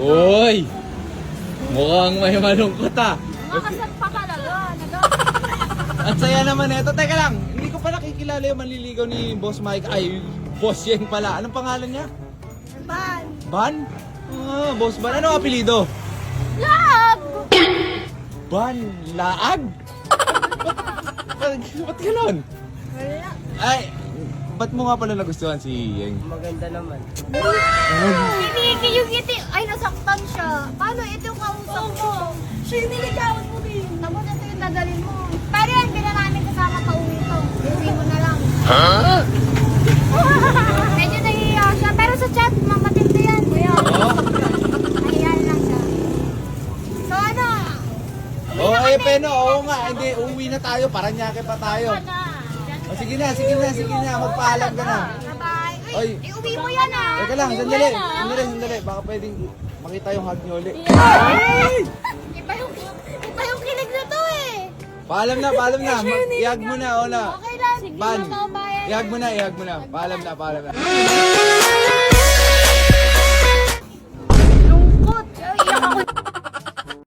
Uy! Mukhang may malungkot ah. Makasal pa talaga. At saya naman ito. Teka lang, hindi ko pa nakikilala yung manliligaw ni Boss Mike. Ay, Boss Yeng pala. Anong pangalan niya? Ban. Ban? Ah, Boss Ban. Ano ang apelido? Lag! Ban Laag? Ba't ganon? Wala. Ay, ba't mo nga pala nagustuhan si Yeng? Maganda naman. Kiniki. Ay, nasaktan siya. Paano ito yung kausap mo? Siya yung niligawan mo din. Tapos ito yung dadalhin mo. Pero yan, hindi na namin kasama pa uwi ito. Uwi mo na lang. Medyo nahihiya siya. Pero sa chat, matindi yan. Kuya. Nahihiya lang siya. So ano? Oo, pero oo nga. Hindi, uuwi na tayo. Paranaque pa tayo. O, sige na. Magpaalam ka na. Bye-bye. Oy. Uwi mo yan ah. Teka lang, sandali. Baka pwedeng makita yung hug niyo ulit. Iba yung kilig na to eh. Paalam na. Ihag mo na, Okay lang. Sige Ban, na, babayan. ihag mo na. Paalam na.